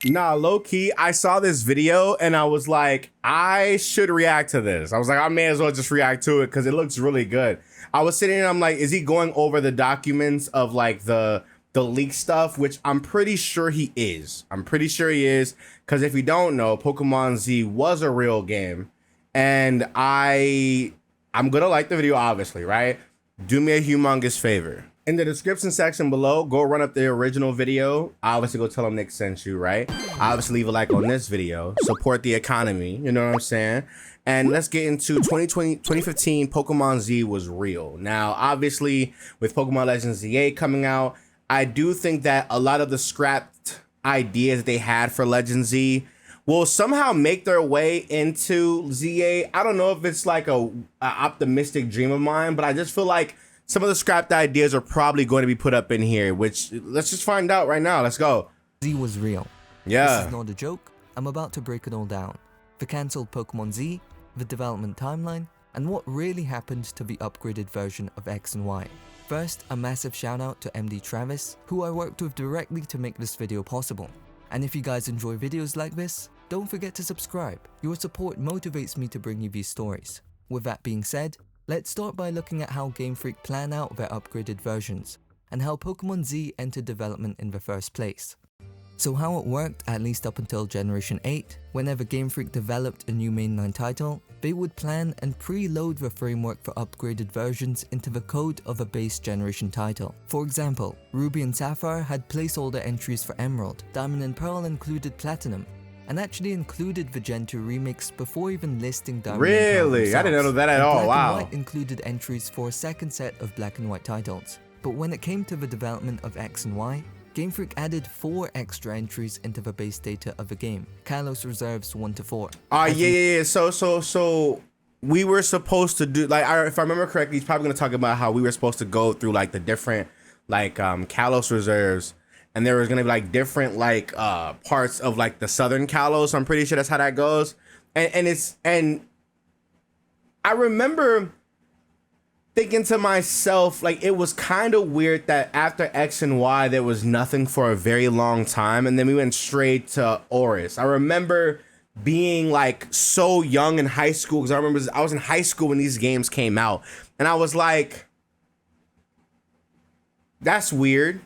Nah, low key, I saw this video and I was like, I should react to this. I was like, I may as well just react to it because it looks really good. I was sitting and I'm like, is he going over the documents of like the leak stuff? Which I'm pretty sure he is. I'm pretty sure he is, because if you don't know, Pokemon Z was a real game, and I'm gonna like the video, obviously, right? Do me a humongous favor. In the description section below, go run up the original video. Obviously, go tell them Nick sent you, right? Obviously, leave a like on this video. Support the economy, you know what I'm saying? And let's get into 2015 Pokemon Z was real. Now, obviously, with Pokemon Legends Z8 coming out, I do think that a lot of the scrapped ideas they had for Legends Z will somehow make their way into Z8. I don't know if it's like a optimistic dream of mine, but I just feel like some of the scrapped ideas are probably going to be put up in here, which let's just find out right now. Let's go. Z was real. Yeah. This is not a joke. I'm about to break it all down. The cancelled Pokemon Z, the development timeline, and what really happened to the upgraded version of X and Y. First, a massive shout out to MD Travis, who I worked with directly to make this video possible. And if you guys enjoy videos like this, don't forget to subscribe. Your support motivates me to bring you these stories. With that being said, let's start by looking at how Game Freak plan out their upgraded versions, and how Pokemon Z entered development in the first place. So how it worked, at least up until Generation 8, whenever Game Freak developed a new mainline title, they would plan and preload the framework for upgraded versions into the code of a base generation title. For example, Ruby and Sapphire had placeholder entries for Emerald, Diamond and Pearl included Platinum, and actually included the Gen 2 remix before even listing Diamond and Pearl Really? I didn't know that at all. Black Wow. and White included entries for a second set of Black and White titles. But when it came to the development of X and Y, Game Freak added 4 extra entries into the base data of the game, Kalos Reserves 1 to 4. Yeah. So we were supposed to do, like, if I remember correctly, he's probably gonna talk about how we were supposed to go through like the different like Kalos reserves, and there was gonna be like different like parts of like the southern Kalos. I'm pretty sure that's how that goes. And I remember thinking to myself, like, it was kind of weird that after X and Y there was nothing for a very long time, and then we went straight to Oris. I remember being like so young in high school, because I remember I was in high school when these games came out, and I was like, that's weird.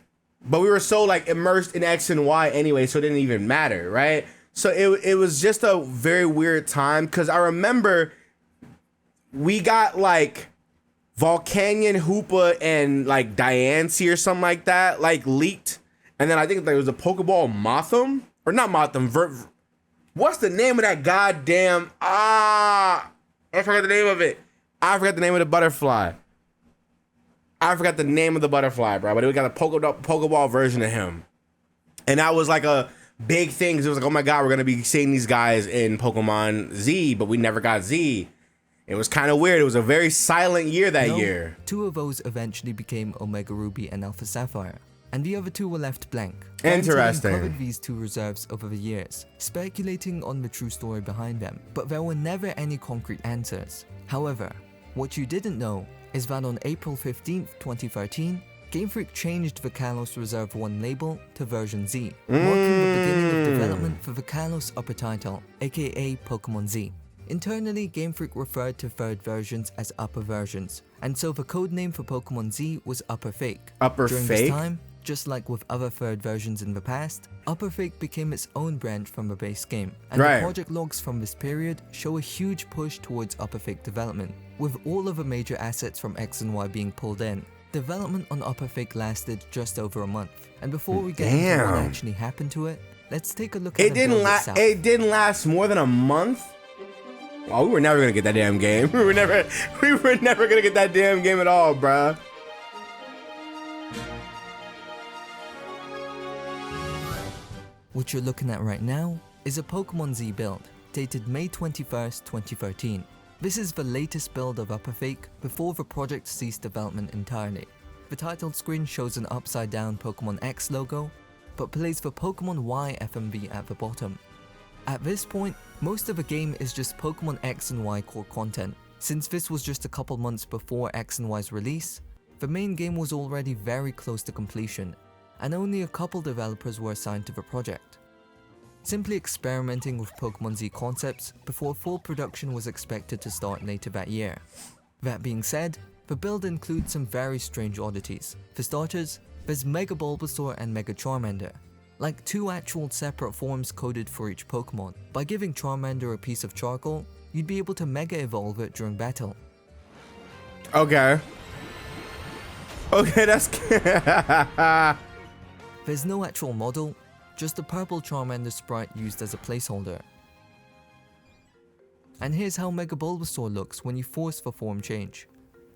But we were so like immersed in X and Y anyway, so it didn't even matter, right? So it was just a very weird time, because I remember we got like Volcanion, Hoopa, and like Diancie or something like that, like leaked. And then I think there was a Pokeball Mothim, or not Mothim, what's the name of that goddamn, I forgot the name of it. I forgot the name of the butterfly. I forgot the name of the butterfly, bro. But we got a Pokeball version of him. And that was like a big thing, because it was like, oh my God, we're going to be seeing these guys in Pokemon Z, but we never got Z. It was kind of weird. It was a very silent year that year. 2 of those eventually became Omega Ruby and Alpha Sapphire, and the other 2 were left blank. Interesting. Covered these 2 reserves over the years, speculating on the true story behind them, but there were never any concrete answers. However, what you didn't know is that on April 15th, 2013, Game Freak changed the Kalos Reserve 1 label to version Z, marking the beginning of development for the Kalos upper title, aka Pokemon Z. Internally, Game Freak referred to third versions as upper versions, and so the codename for Pokemon Z was Upper Fake. During this time, just like with other third versions in the past, Upper Fake became its own branch from the base game, and the project logs from this period show a huge push towards Upper Fake development, with all of the major assets from X and Y being pulled in. Development on Upper Fake lasted just over a month, and before we get into what actually happened to it, let's take a look at the build itself. It didn't last more than a month? Oh, we were never gonna get that damn game. We were never gonna get that damn game at all, bruh. What you're looking at right now is a Pokemon Z build, dated May 21st, 2013. This is the latest build of Upper Fake before the project ceased development entirely. The title screen shows an upside down Pokemon X logo, but plays the Pokemon Y FMV at the bottom. At this point, most of the game is just Pokemon X and Y core content. Since this was just a couple months before X and Y's release, the main game was already very close to completion, and only a couple developers were assigned to the project. simply experimenting with Pokemon Z concepts before full production was expected to start later that year. That being said, the build includes some very strange oddities. For starters, there's Mega Bulbasaur and Mega Charmander, like two actual separate forms coded for each Pokemon. By giving Charmander a piece of charcoal, you'd be able to Mega Evolve it during battle. Okay. Okay, that's... There's no actual model, just a purple Charmander sprite used as a placeholder. And here's how Mega Bulbasaur looks when you force the form change.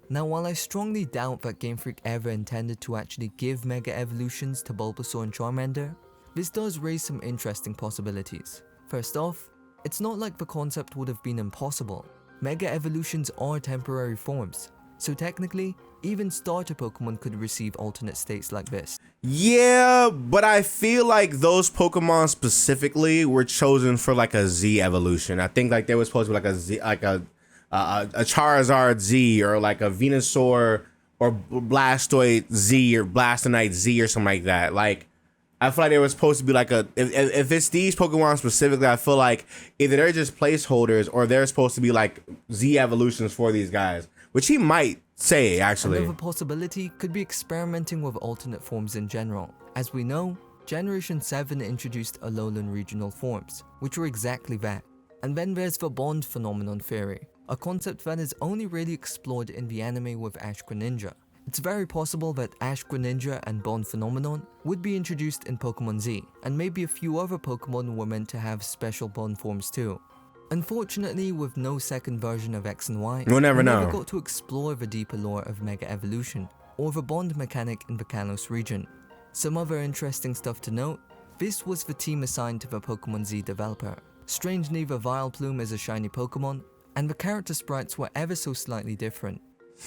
Now, while I strongly doubt that Game Freak ever intended to actually give Mega Evolutions to Bulbasaur and Charmander, this does raise some interesting possibilities. First off, it's not like the concept would have been impossible. Mega Evolutions are temporary forms, so technically, even starter Pokemon could receive alternate states like this. Yeah, but I feel like those Pokemon specifically were chosen for like a Z evolution. I think like they were supposed to be like a Z, like a Charizard Z, or like a Venusaur or Blastoise Z or Blastonite Z or something like that. Like, I feel like they were supposed to be like a, if it's these Pokemon specifically, I feel like either they're just placeholders or they're supposed to be like Z evolutions for these guys, which he might say actually. Another possibility could be experimenting with alternate forms in general. As we know, Generation 7 introduced Alolan regional forms, which were exactly that. And then there's the bond phenomenon theory, a concept that is only really explored in the anime with Ash Greninja. It's very possible that Ash Greninja and Bond Phenomenon would be introduced in Pokemon Z, and maybe a few other Pokemon were meant to have special Bond forms too. Unfortunately, with no second version of X and Y, we'll never know. We never got to explore the deeper lore of Mega Evolution, or the Bond mechanic in the Kalos region. Some other interesting stuff to note, this was the team assigned to the Pokemon Z developer. Strangely, the Vileplume is a shiny Pokemon, and the character sprites were ever so slightly different.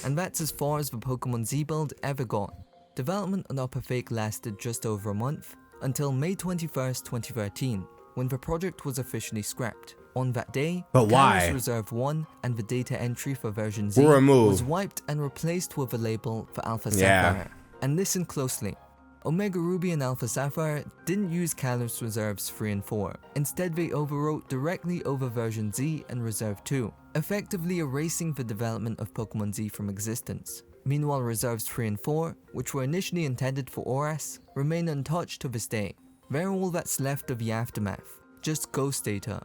And that's as far as the Pokemon Z build ever got. Development on Upper Fake lasted just over a month, until May 21st, 2013, when the project was officially scrapped. On that day, Kalos Reserve 1 and the data entry for version Z was wiped and replaced with a label for Alpha Sapphire. And listen closely. Omega Ruby and Alpha Sapphire didn't use Kalos Reserves 3 and 4. Instead, they overwrote directly over version Z and Reserve 2, effectively erasing the development of Pokemon Z from existence. Meanwhile, Reserves 3 and 4, which were initially intended for ORAS, remain untouched to this day. They're all that's left of the aftermath, just ghost data.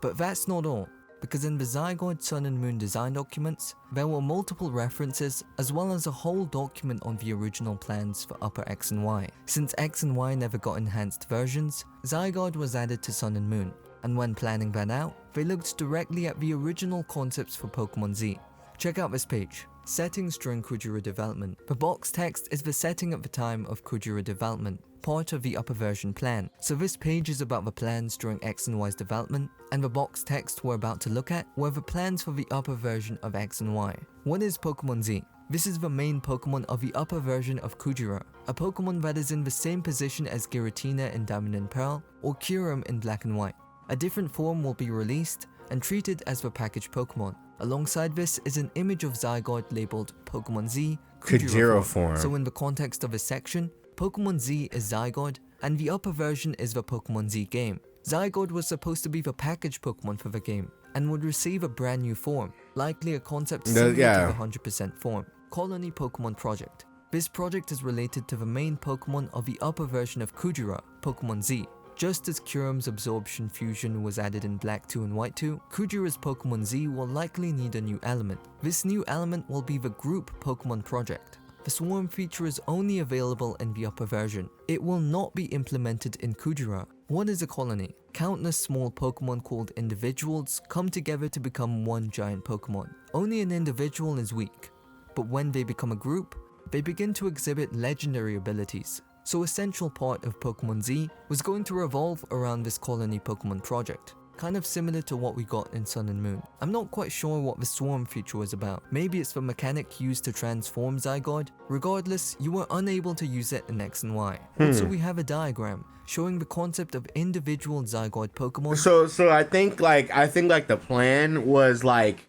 But that's not all, because in the Zygoid Sun and Moon design documents, there were multiple references as well as a whole document on the original plans for Upper X and Y. Since X and Y never got enhanced versions, Zygoid was added to Sun and Moon, and when planning that out, they looked directly at the original concepts for Pokemon Z. Check out this page. Settings during Kujira development. The box text is the setting at the time of Kujira development, part of the upper version plan. So this page is about the plans during X and Y's development, and the box text we're about to look at were the plans for the upper version of X and Y. What is Pokemon Z? This is the main Pokemon of the upper version of Kujira, a Pokemon that is in the same position as Giratina in Diamond and Pearl, or Kyurem in Black and White. A different form will be released and treated as the packaged Pokemon. Alongside this is an image of Zygoid labeled Pokemon Z Kujira form. So in the context of this section, Pokemon Z is Zygoid, and the upper version is the Pokemon Z game. Zygoid was supposed to be the packaged Pokemon for the game, and would receive a brand new form, likely a concept similar to the 100% form, Colony Pokemon Project. This project is related to the main Pokemon of the upper version of Kujira, Pokemon Z. Just as Kyurem's Absorption Fusion was added in Black 2 and White 2, Kujira's Pokemon Z will likely need a new element. This new element will be the Group Pokemon Project. The Swarm feature is only available in the upper version. It will not be implemented in Kujira. What is a colony? Countless small Pokemon called individuals come together to become one giant Pokemon. Only an individual is weak, but when they become a group, they begin to exhibit legendary abilities. So a central part of Pokemon Z was going to revolve around this colony Pokemon project, kind of similar to what we got in Sun and Moon. I'm not quite sure what the Swarm feature was about. Maybe it's the mechanic used to transform Zygoid. Regardless, you were unable to use it in X and Y. Also, we have a diagram showing the concept of individual Zygoid Pokemon. So I think like the plan was like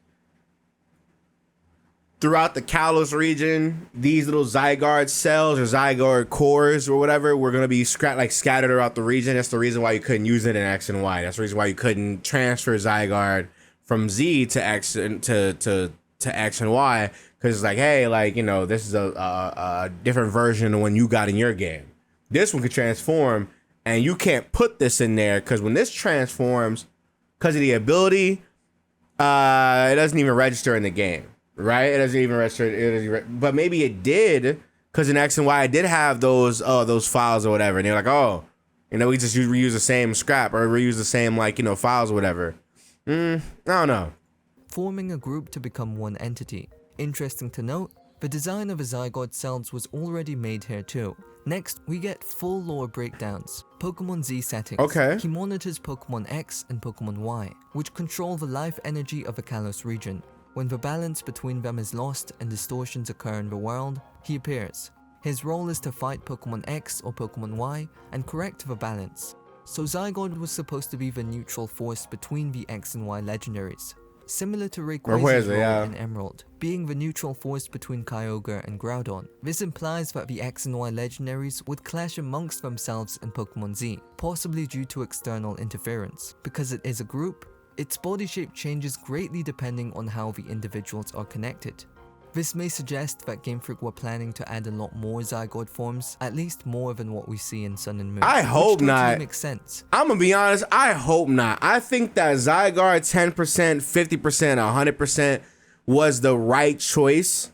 throughout the Kalos region, these little Zygarde cells or Zygarde cores or whatever were gonna be scattered throughout the region. That's the reason why you couldn't use it in X and Y. That's the reason why you couldn't transfer Zygarde from Z to X and to X and Y, because it's like, hey, like, you know, this is a different version of when you got in your game. This one could transform, and you can't put this in there because when this transforms, because of the ability, it doesn't even register in the game. Right, it doesn't even register. But maybe it did, because in X and Y, I did have those files or whatever, and they're like, oh, you know, we just reuse the same scrap or reuse the same, like, you know, files or whatever. I don't know. Forming a group to become one entity. Interesting to note, the design of the Zygarde cells was already made here too. Next, we get full lore breakdowns. Pokemon Z settings. Okay. He monitors Pokemon X and Pokemon Y, which control the life energy of the Kalos region. When the balance between them is lost and distortions occur in the world, he appears. His role is to fight Pokemon X or Pokemon Y and correct the balance. So Zygarde was supposed to be the neutral force between the X and Y legendaries. Similar to Rayquaza's role in Emerald, being the neutral force between Kyogre and Groudon. This implies that the X and Y legendaries would clash amongst themselves in Pokemon Z, possibly due to external interference. Because it is a group, its body shape changes greatly depending on how the individuals are connected. This may suggest that Game Freak were planning to add a lot more Zygarde forms, at least more than what we see in Sun and Moon. I hope not. Makes sense. I'm gonna be honest, I hope not. I think that Zygarde 10%, 50%, 100% was the right choice.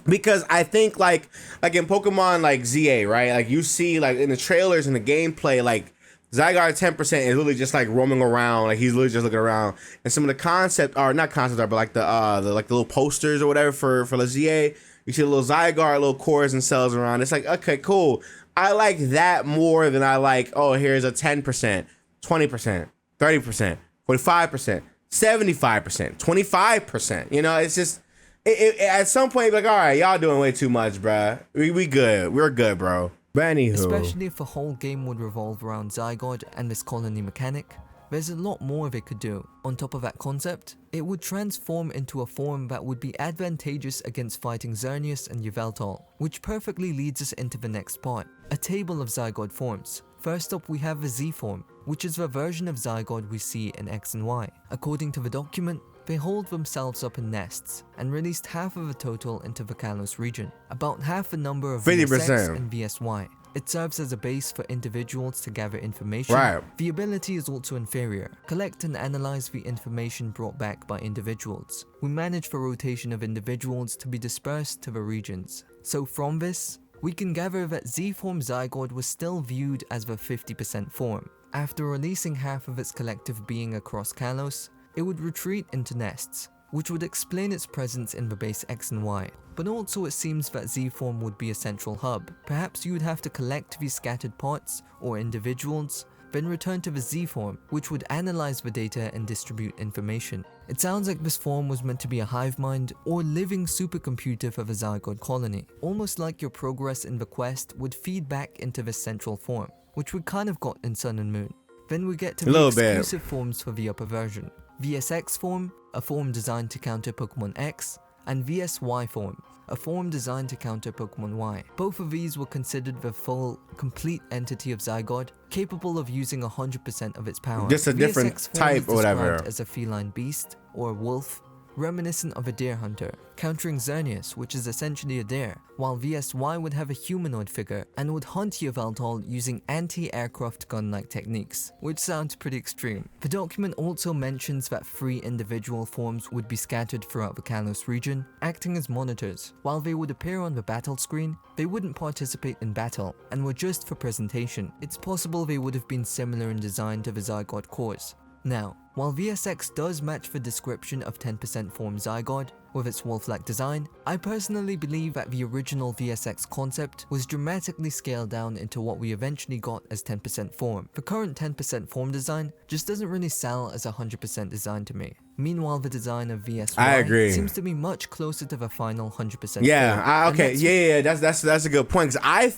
Because I think like in Pokemon like ZA, right? Like you see like in the trailers and the gameplay, like Zygarde 10% is literally just like roaming around, like he's literally just looking around. And some of the concept art, not concept art, but like the little posters or whatever for the ZA, you see the little Zygarde, little cores and cells around. It's like, okay, cool. I like that more than I like, oh, here's a 10%, 20%, 30%, 45%, 75%, 25%. You know, it's just, at some point, like, all right, y'all doing way too much, bruh. We good. We're good, bro. But anywho. Especially if the whole game would revolve around Zygarde and this colony mechanic, there's a lot more they could do. On top of that concept, it would transform into a form that would be advantageous against fighting Xerneas and Yveltal, which perfectly leads us into the next part, a table of Zygarde forms. First up we have the Z form, which is the version of Zygarde we see in X and Y. According to the document, they hold themselves up in nests and released half of the total into the Kalos region, about half the number of 50%. VSX and VSY. It serves as a base for individuals to gather information. Right. The ability is also inferior. Collect and analyze the information brought back by individuals. We manage the rotation of individuals to be dispersed to the regions. So from this, we can gather that Z-form Zygarde was still viewed as the 50% form. After releasing half of its collective being across Kalos, it would retreat into nests, which would explain its presence in the base X and Y. But also it seems that Z-form would be a central hub. Perhaps you would have to collect these scattered parts or individuals, then return to the Z-form, which would analyze the data and distribute information. It sounds like this form was meant to be a hive mind or living supercomputer for the Zygarde colony, almost like your progress in the quest would feed back into this central form, which we kind of got in Sun and Moon. Then we get to the exclusive forms for the upper version. VSX form, a form designed to counter Pokemon X, and VSY form, a form designed to counter Pokemon Y. Both of these were considered the full, complete entity of Zygarde, capable of using 100% of its power. Just a different type or whatever. As a feline beast, or a wolf, reminiscent of a deer hunter, countering Xerneas, which is essentially a deer, while VSY would have a humanoid figure and would hunt Yveltal using anti-aircraft gun-like techniques, which sounds pretty extreme. The document also mentions that 3 individual forms would be scattered throughout the Kalos region, acting as monitors. While they would appear on the battle screen, they wouldn't participate in battle, and were just for presentation. It's possible they would have been similar in design to the Zygarde cores. Now, while VSX does match the description of 10% form Zygarde, with its wolf-like design, I personally believe that the original VSX concept was dramatically scaled down into what we eventually got as 10% form. The current 10% form design just doesn't really sell as 100% design to me. Meanwhile, the design of VSY seems to be much closer to the final 100% yeah, okay, yeah, that's a good point, because I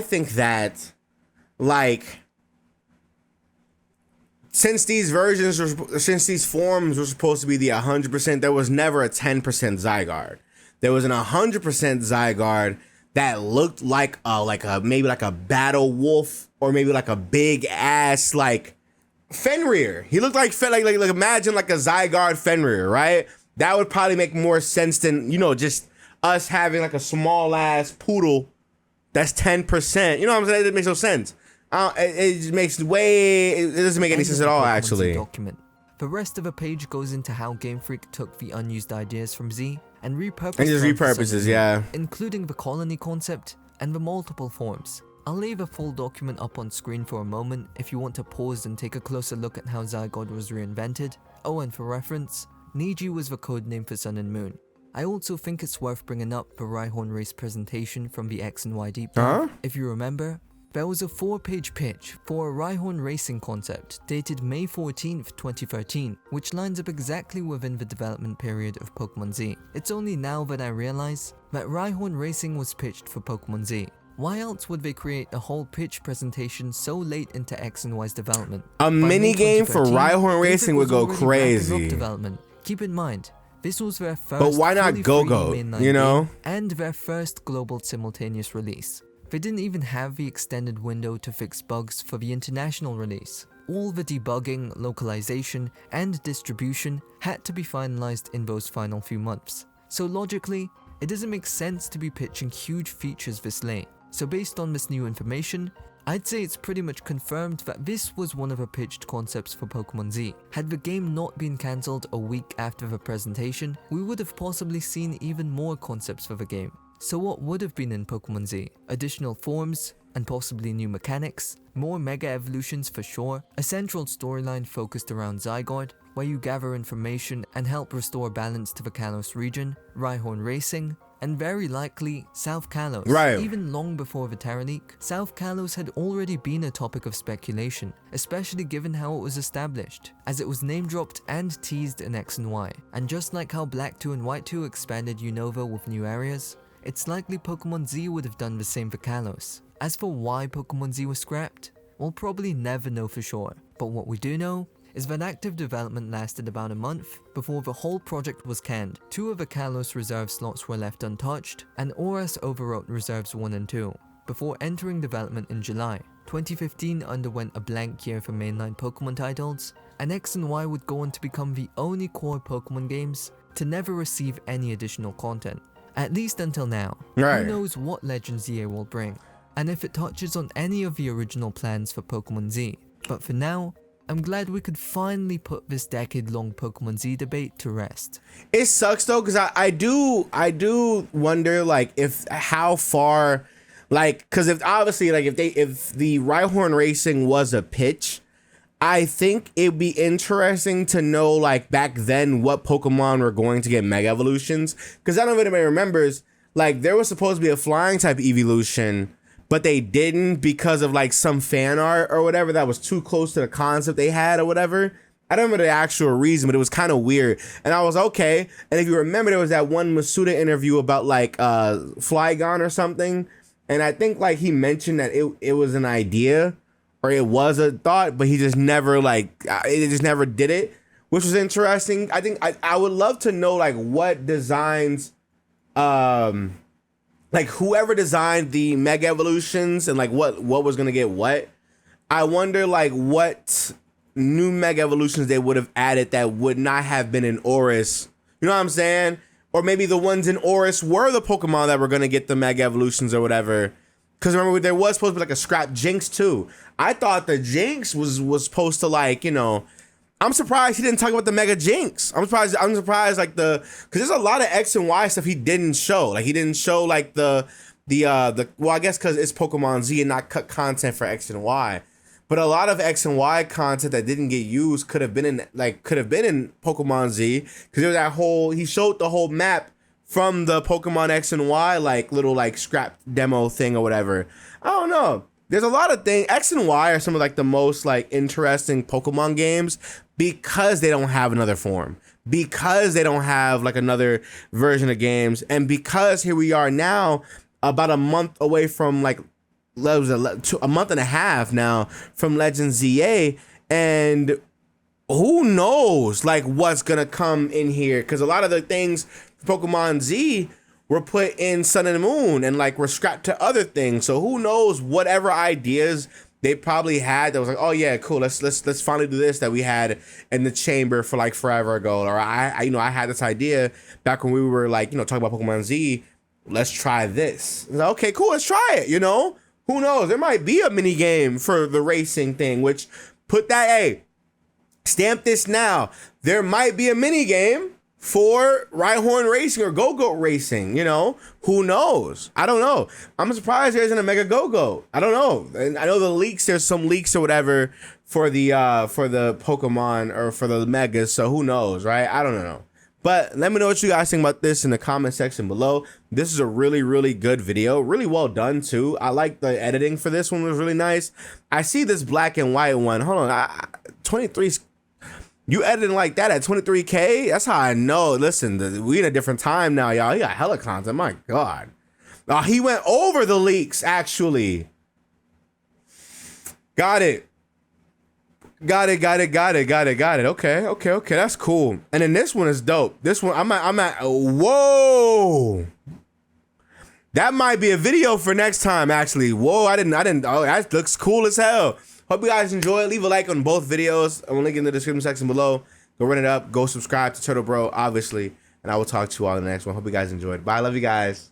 think that, like, since these forms were supposed to be the 100%, there was never a 10% Zygarde. There was an 100% Zygarde that looked like maybe like a battle wolf or maybe like a big ass like Fenrir. He looked like imagine like a Zygarde Fenrir, right? That would probably make more sense than, you know, just us having like a small ass poodle that's 10%. You know what I'm saying? It makes no sense. It just makes it doesn't make any sense at all, actually. Document. The rest of the page goes into how Game Freak took the unused ideas from Z and repurposed and just repurposes, yeah. Including the colony concept and the multiple forms. I'll leave a full document up on screen for a moment if you want to pause and take a closer look at how Zygarde was reinvented. Oh, and for reference, Niji was the codename for Sun and Moon. I also think it's worth bringing up the Rhyhorn race presentation from the X and Y deep dive. If you remember, there was a 4-page pitch for a Rhyhorn racing concept dated May 14th, 2013, which lines up exactly within the development period of Pokemon Z. It's only now that I realize that Rhyhorn racing was pitched for Pokemon Z. Why else would they create a whole pitch presentation so late into X and Y's development? A mini game for Rhyhorn racing would go crazy. Development. Keep in mind, this was their first but why not Go-Go, you know? And their first global simultaneous release. They didn't even have the extended window to fix bugs for the international release. All the debugging, localization, and distribution had to be finalized in those final few months. So logically, it doesn't make sense to be pitching huge features this late. So based on this new information, I'd say it's pretty much confirmed that this was one of the pitched concepts for Pokemon Z. Had the game not been cancelled a week after the presentation, we would have possibly seen even more concepts for the game. So what would have been in Pokemon Z? Additional forms, and possibly new mechanics, more Mega Evolutions for sure, a central storyline focused around Zygarde, where you gather information and help restore balance to the Kalos region, Rhyhorn Racing, and very likely South Kalos. Right. Even long before the Terra leak, South Kalos had already been a topic of speculation, especially given how it was established, as it was name dropped and teased in X and Y. And just like how Black 2 and White 2 expanded Unova with new areas, it's likely Pokemon Z would have done the same for Kalos. As for why Pokemon Z was scrapped, we'll probably never know for sure, but what we do know is that active development lasted about a month before the whole project was canned. 2 of the Kalos reserve slots were left untouched, and ORAS overwrote reserves 1 and 2, before entering development in July. 2015 underwent a blank year for mainline Pokemon titles, and X and Y would go on to become the only core Pokemon games to never receive any additional content. At least until now. Right. Who knows what Legends EA will bring, and if it touches on any of the original plans for Pokemon Z. But for now, I'm glad we could finally put this decade-long Pokemon Z debate to rest. It sucks though, because I do wonder like how far, like, because if obviously like if the Rhyhorn Racing was a pitch, I think it'd be interesting to know like back then what Pokemon were going to get Mega Evolutions, because I don't know if anybody remembers, like there was supposed to be a flying type evolution, but they didn't because of like some fan art or whatever that was too close to the concept they had or whatever. I don't remember the actual reason, but it was kind of weird. And I was okay. And if you remember, there was that one Masuda interview about like Flygon or something. And I think like he mentioned that it was an idea or it was a thought, but he just never it just never did it, which was interesting. I think I would love to know like what designs, like whoever designed the Mega Evolutions and like what was gonna get what. I wonder like what new Mega Evolutions they would have added that would not have been in ORAS. You know what I'm saying? Or maybe the ones in ORAS were the Pokemon that were gonna get the Mega Evolutions or whatever. Because remember, there was supposed to be like a scrap Jinx too. I thought the Jinx was supposed to like, you know, I'm surprised he didn't talk about the Mega Jinx. I'm surprised like because there's a lot of X and Y stuff he didn't show. Like he didn't show like the well, I guess because it's Pokemon Z and not cut content for X and Y. But a lot of X and Y content that didn't get used could have been in Pokemon Z, because there was that whole, he showed the whole map from the Pokemon X and Y like little like scrap demo thing or whatever. I don't know. There's a lot of things. X and Y are some of like the most like interesting Pokemon games because they don't have another form, because they don't have like another version of games, and because here we are now about a month away from like a month and a half now from Legends ZA, And who knows like what's gonna come in here, because a lot of the things for Pokemon Z were put in Sun and Moon and like were scrapped to other things. So who knows, whatever ideas they probably had that was like, oh yeah, cool, let's finally do this that we had in the chamber for like forever ago. Or I I had this idea back when we were like, talking about Pokemon Z. Let's try this. Like, okay, cool, let's try it. Who knows? There might be a mini game for the racing thing, which put that, hey, stamp this now. There might be a mini game for Rhyhorn Racing or Go-Go Racing, who knows? I don't know. I'm surprised there isn't a Mega Go-Go. I don't know. And I know the leaks, there's some leaks or whatever for the Pokemon or for the Megas, so who knows, right? I don't know. But let me know what you guys think about this in the comment section below. This is a really, really good video. Really well done, too. I like the editing for this one. It was really nice. I see this black and white one. Hold on. 23's... You editing like that at 23K? That's how I know. Listen, we in a different time now, y'all. He got hella content. My God. He went over the leaks, actually. Got it. Got it. Okay. That's cool. And then this one is dope. This one, I'm at, whoa. That might be a video for next time, actually. Whoa, I didn't, oh, that looks cool as hell. Hope you guys enjoy. Leave a like on both videos. I'm gonna link in the description section below. Go run it up. Go subscribe to Turtle Bro, obviously. And I will talk to you all in the next one. Hope you guys enjoyed. Bye. Love you guys.